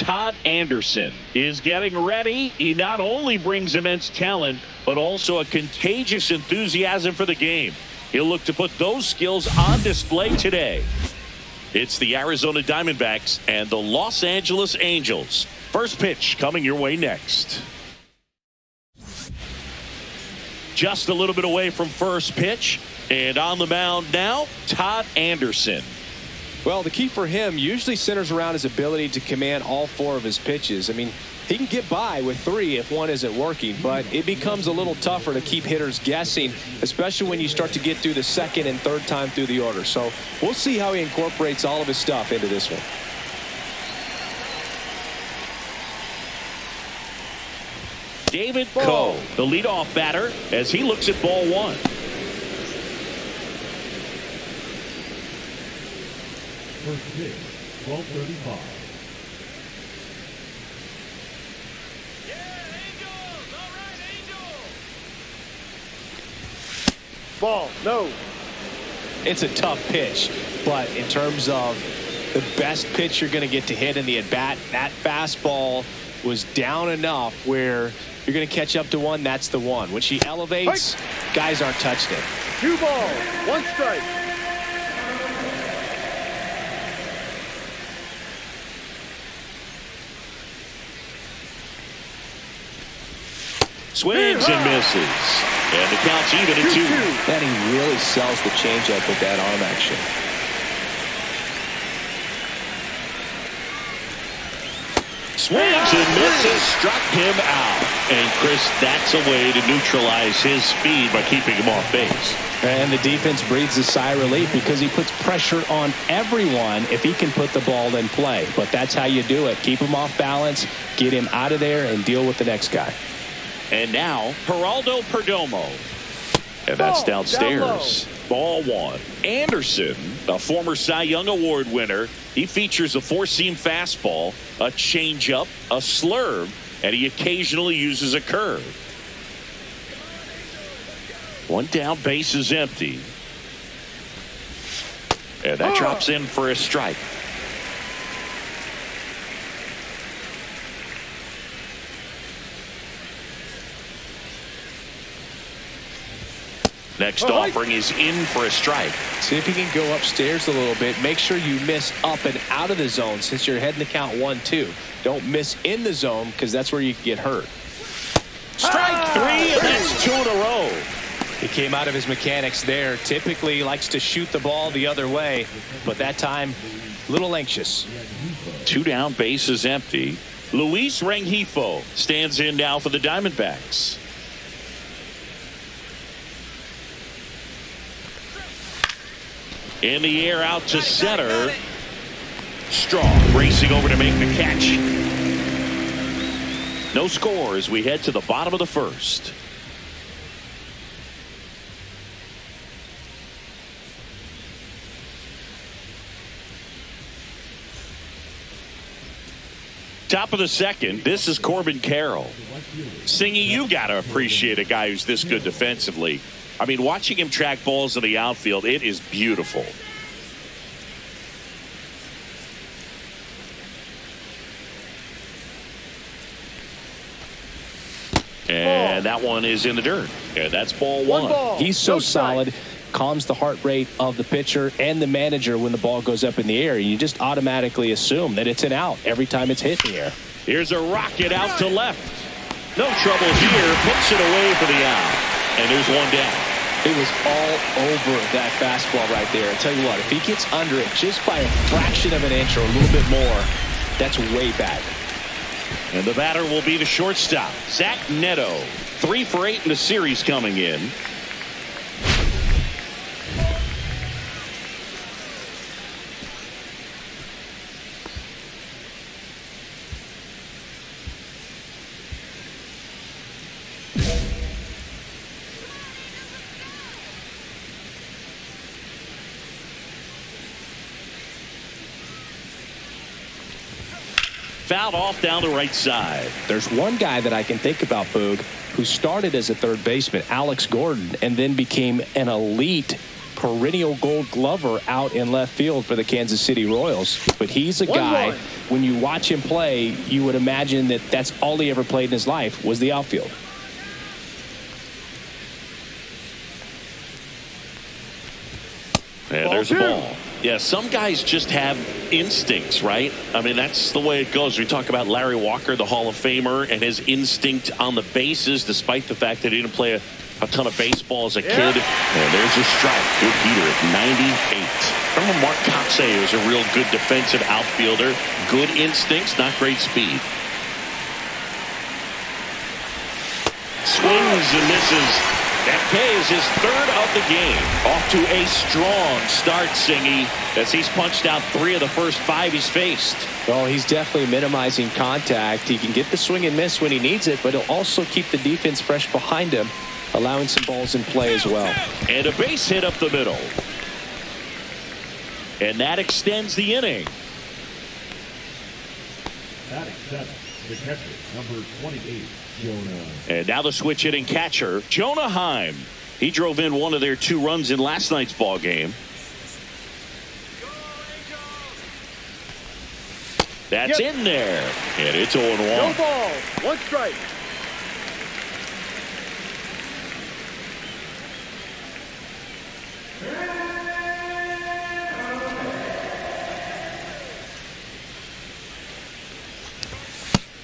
Todd Anderson is getting ready. He not only brings immense talent, but also a contagious enthusiasm for the game. He'll look to put those skills on display today. It's the Arizona Diamondbacks and the Los Angeles Angels. First pitch coming your way next. Just a little bit away from first pitch. And on the mound now, Todd Anderson. Well, the key for him usually centers around his ability to command all four of his pitches. I mean, he can get by with three if one isn't working, but it becomes a little tougher to keep hitters guessing, especially when you start to get through the second and third time through the order. So we'll see how he incorporates all of his stuff into this one. David Coe, the leadoff batter, as he looks at ball one. First pitch, 12:35. Ball, no. It's a tough pitch, but in terms of the best pitch you're going to get to hit in the at-bat, that fastball was down enough where you're going to catch up to one. That's the one. When she elevates, guys aren't touching it. 2 balls, 1 strike. Swings and misses. And the count's even at 2. And he really sells the changeup with that arm action. Swings and misses, struck him out. And Chris, that's a way to neutralize his speed by keeping him off base. And the defense breathes a sigh of relief because he puts pressure on everyone if he can put the ball in play. But that's how you do it. Keep him off balance, get him out of there, and deal with the next guy. And now, Geraldo Perdomo. And that's downstairs. Ball one. Anderson, a former Cy Young Award winner. He features a four-seam fastball, a changeup, a slurve, and he occasionally uses a curve. One down, base is empty. And that drops in for a strike. Next offering is in for a strike. See if you can go upstairs a little bit. Make sure you miss up and out of the zone since you're heading to count 1-2. Don't miss in the zone because that's where you can get hurt. Strike 3, and that's 2 in a row. He came out of his mechanics there. Typically likes to shoot the ball the other way, but that time a little anxious. 2 down, base is empty. Luis Rengifo stands in now for the Diamondbacks. In the air out to center. Strong racing over to make the catch. No score as we head to the bottom of the first. Top of the second, this is Corbin Carroll. Singing, you got to appreciate a guy who's this good defensively. I mean, watching him track balls in the outfield, it is beautiful. And that one is in the dirt. And that's ball one. He's so solid, calms the heart rate of the pitcher and the manager when the ball goes up in the air. You just automatically assume that it's an out every time it's hit in the air. Here's a rocket out to left. No trouble here. Puts it away for the out. And there's one down. It was all over that fastball right there. I tell you what, if he gets under it just by a fraction of an inch or a little bit more, that's way back. And the batter will be the shortstop, Zach Neto. 3 for 8 in the series coming in. Fouled off down the right side. There's one guy that I can think about, Boog, who started as a third baseman, Alex Gordon, and then became an elite perennial Gold Glover out in left field for the Kansas City Royals. But he's a guy, when you watch him play, you would imagine that that's all he ever played in his life was the outfield. And there's a ball. Yeah, some guys just have instincts, right? I mean, that's the way it goes. We talk about Larry Walker, the Hall of Famer, and his instinct on the bases, despite the fact that he didn't play a ton of baseball as a kid. And there's a strike. Good heater at 98. Remember Mark Kotsay was a real good defensive outfielder. Good instincts, not great speed. Swings and misses. A.K.A. is his third of the game. Off to a strong start, Singy, as he's punched out 3 of the first 5 he's faced. Well, he's definitely minimizing contact. He can get the swing and miss when he needs it, but he'll also keep the defense fresh behind him, allowing some balls in play as well. And a base hit up the middle. And that extends the inning. Batting 7, the catcher, number 28, Jonah. And now the switch hitting catcher, Jonah Heim. He drove in 1 of their 2 runs in last night's ball game. That's in there. And it's 0-1. No ball. 1 strike.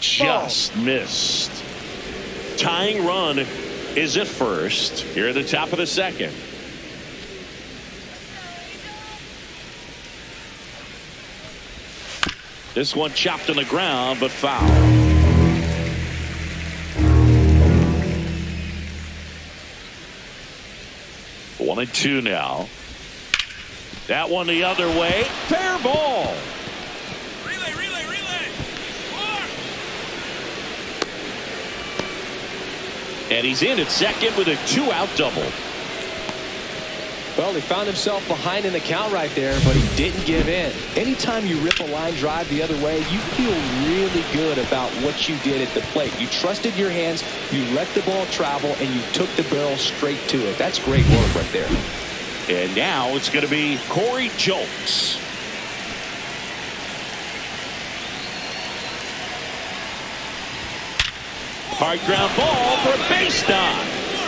Just missed. Tying run is at first here at the top of the second. This one chopped on the ground, but foul. One and 2 now. That one the other way. Fair ball. And he's in at second with a 2-out double. Well, he found himself behind in the count right there, but he didn't give in. Anytime you rip a line drive the other way, you feel really good about what you did at the plate. You trusted your hands, you let the ball travel, and you took the barrel straight to it. That's great work right there. And now it's going to be Corey Julks. Hard ground ball for a base knock.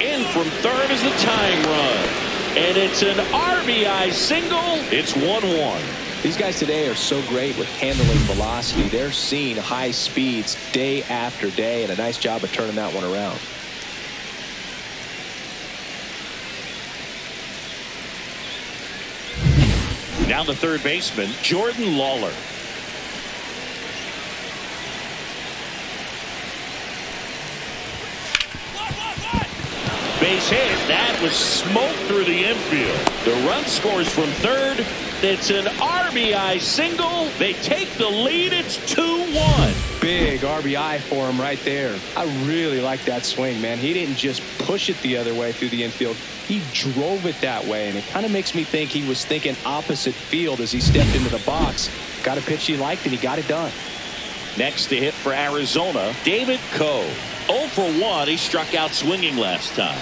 In from third is the tying run. And it's an RBI single. It's 1-1. These guys today are so great with handling velocity. They're seeing high speeds day after day, and a nice job of turning that one around. Now the third baseman, Jordan Lawler. Base hit. That was smoke through the infield. The run scores from third. It's an RBI single. They take the lead. It's 2-1. Big RBI for him right there. I really like that swing, man. He didn't just push it the other way through the infield. He drove it that way, and it kind of makes me think he was thinking opposite field as he stepped into the box. Got a pitch he liked, and he got it done. Next to hit for Arizona, David Coe. 0 for 1. He struck out swinging last time.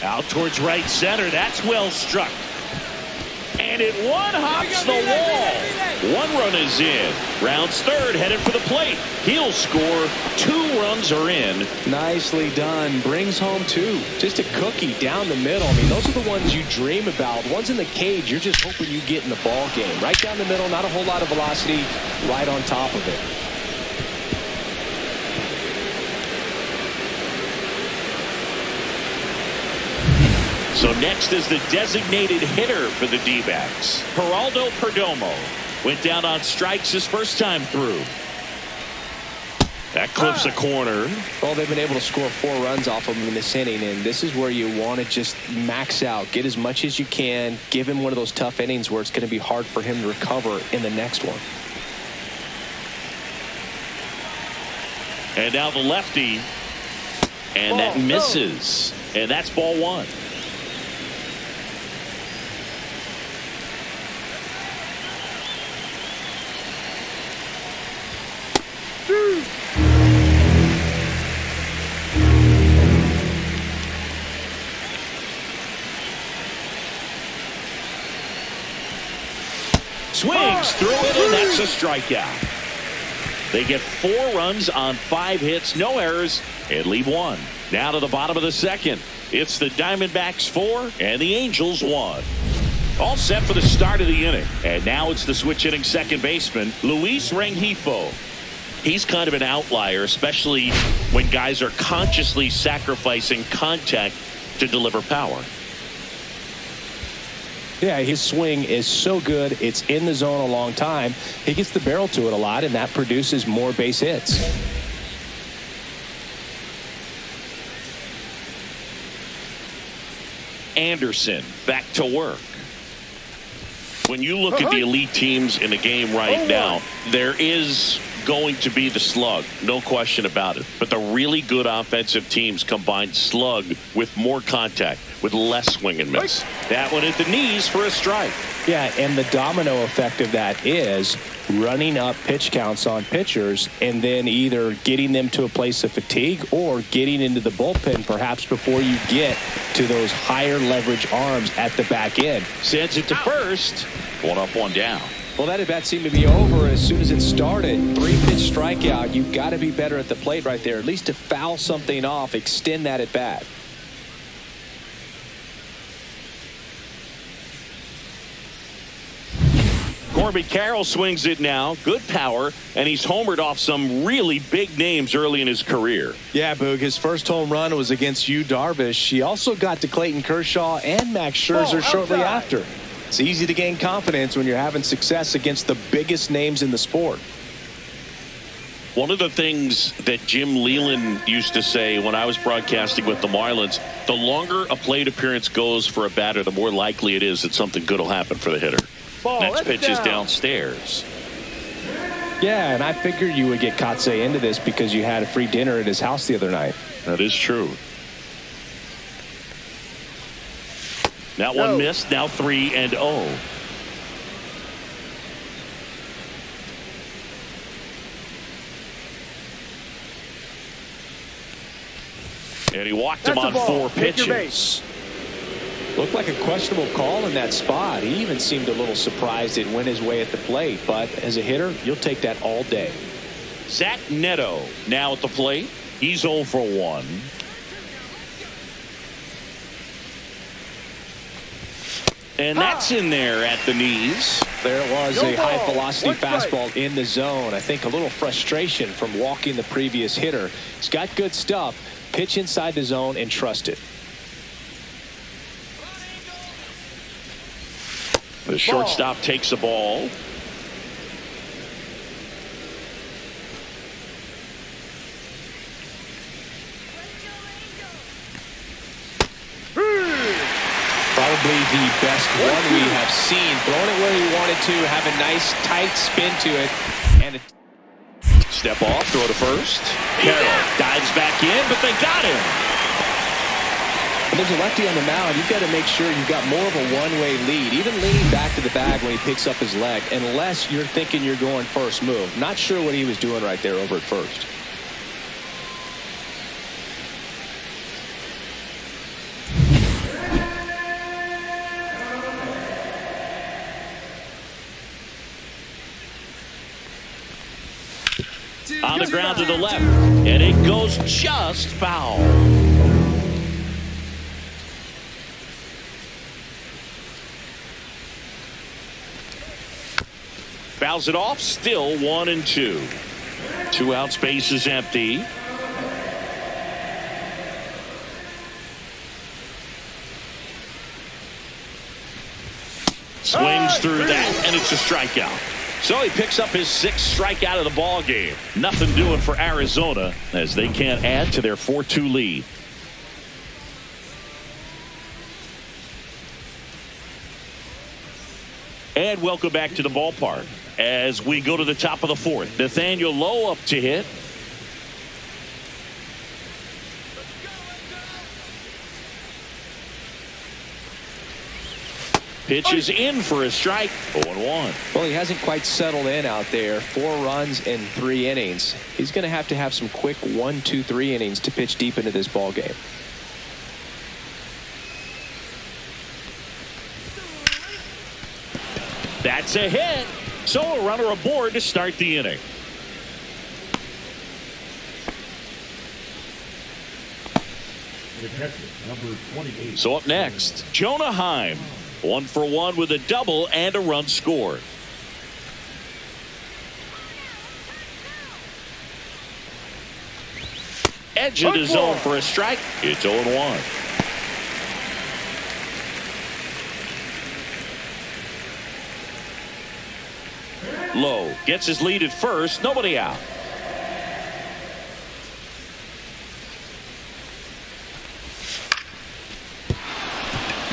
Out towards right center. That's well struck. And it one-hops the wall. 1 run is in. Rounds third, headed for the plate. He'll score. 2 runs are in. Nicely done. Brings home 2. Just a cookie down the middle. I mean, those are the ones you dream about. Ones in the cage, you're just hoping you get in the ball game. Right down the middle, not a whole lot of velocity. Right on top of it. So next is the designated hitter for the D-backs. Geraldo Perdomo went down on strikes his first time through. That clips a corner. Well, they've been able to score 4 runs off of him in this inning, and this is where you want to just max out. Get as much as you can. Give him one of those tough innings where it's going to be hard for him to recover in the next one. And now the lefty. And that misses. And that's ball 1. swings through it, and that's a strikeout. They get 4 runs on 5 hits, no errors, and leave 1. Now to the bottom of the second. It's the Diamondbacks 4 and the Angels 1. All set for the start of the inning. And now it's the switch hitting second baseman, Luis Rengifo. He's kind of an outlier, especially when guys are consciously sacrificing contact to deliver power. Yeah, his swing is so good. It's in the zone a long time. He gets the barrel to it a lot, and that produces more base hits. Anderson back to work. When you look at the elite teams in the game right now, there is going to be the slug, no question about it. But the really good offensive teams combine slug with more contact, with less swing and miss. That one at the knees for a strike. Yeah, and the domino effect of that is running up pitch counts on pitchers and then either getting them to a place of fatigue or getting into the bullpen perhaps before you get to those higher leverage arms at the back end. Sends it to first. 1 up, 1 down. Well, that at bat seemed to be over as soon as it started. 3-pitch strikeout. You've got to be better at the plate right there, at least to foul something off, extend that at bat. Corbin Carroll swings it now. Good power, and he's homered off some really big names early in his career. Yeah, Boog, his first home run was against Yu Darvish. He also got to Clayton Kershaw and Max Scherzer shortly after. It's easy to gain confidence when you're having success against the biggest names in the sport. One of the things that Jim Leland used to say when I was broadcasting with the Marlins, the longer a plate appearance goes for a batter, the more likely it is that something good will happen for the hitter. Next pitch is downstairs. Yeah, and I figured you would get Kotsay into this because you had a free dinner at his house the other night. That is true. That one missed. Now 3-0. And he walked him on 4 pitches. Looked like a questionable call in that spot. He even seemed a little surprised it went his way at the plate. But as a hitter, you'll take that all day. Zach Neto now at the plate. He's 0 for 1. And that's in there at the knees. There was a high-velocity fastball in the zone. I think a little frustration from walking the previous hitter. He's got good stuff. Pitch inside the zone and trust it. The shortstop takes the ball. Probably the best one we have seen. Throwing it where he wanted to, have a nice tight spin to it. And step off, throw to first. Carroll dives back in, but they got him. When there's a lefty on the mound, you've got to make sure you've got more of a one-way lead. Even leaning back to the bag when he picks up his leg, unless you're thinking you're going first move. Not sure what he was doing right there over at first. On the ground to the left, and it goes just foul. Fouls it off, still 1-2. 2 out, space is empty. Swings through that, and it's a strikeout. So he picks up his 6th strikeout of the ball game. Nothing doing for Arizona as they can't add to their 4-2 lead. And welcome back to the ballpark as we go to the top of the 4th. Nathaniel Lowe up to hit. Pitch is in for a strike. 0-1. Well, he hasn't quite settled in out there. 4 runs in 3 innings. He's going to have some quick 1, 2, 3 innings to pitch deep into this ball game. That's a hit. So a runner aboard to start the inning. The catcher, number 28. So up next, Jonah Heim. 1 for 1 with a double and a run scored. Edge of the zone for a strike. It's 0-1. Lowe gets his lead at first. Nobody out.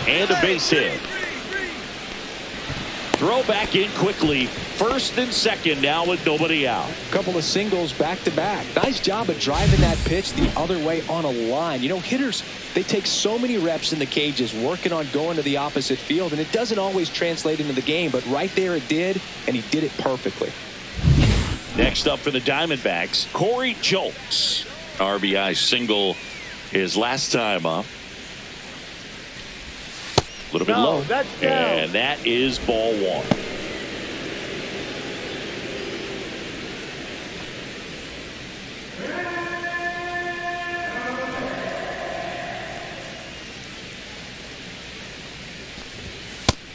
And a base hit. Throw back in quickly. First and second now with nobody out. Couple of singles back to back. Nice job of driving that pitch the other way on a line. You know, hitters, they take so many reps in the cages working on going to the opposite field, and it doesn't always translate into the game, but right there it did, and he did it perfectly. Next up for the Diamondbacks, Corey Julks. RBI single his last time up. A little bit low. And that is ball 1.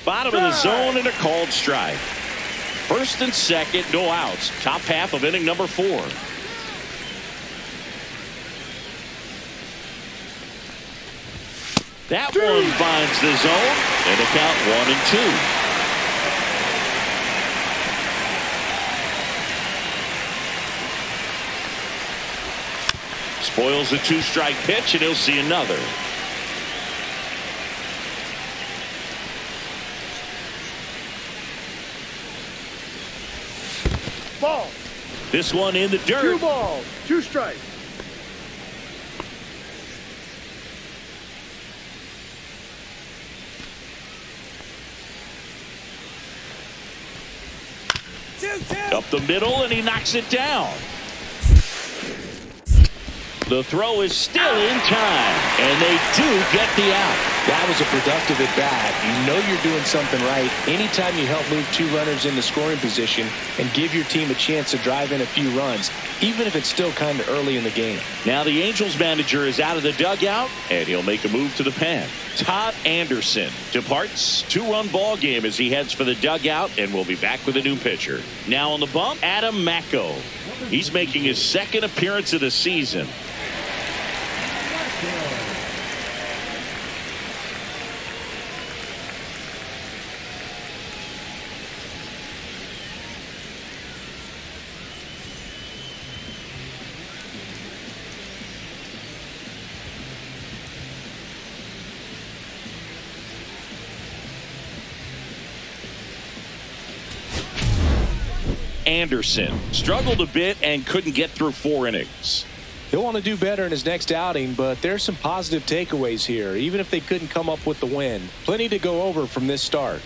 Bottom of the zone and a called strike. First and second, no outs. Top half of inning number 4. That one finds the zone, and a count 1-2. Spoils a 2-strike pitch, and he'll see another. Ball. This one in the dirt. 2 balls, 2 strikes. Up the middle, and he knocks it down. The throw is still in time, and they do get the out. That was a productive at bat. You know you're doing something right anytime you help move 2 runners in the scoring position and give your team a chance to drive in a few runs, even if it's still kind of early in the game. Now the Angels manager is out of the dugout, and he'll make a move to the pen. Todd Anderson departs. 2-run ball game as he heads for the dugout, and we'll be back with a new pitcher. Now on the bump, Adam Macko. He's making his 2nd appearance of the season. Anderson struggled a bit and couldn't get through 4 innings. He'll want to do better in his next outing, but there's some positive takeaways here, even if they couldn't come up with the win. Plenty to go over from this start.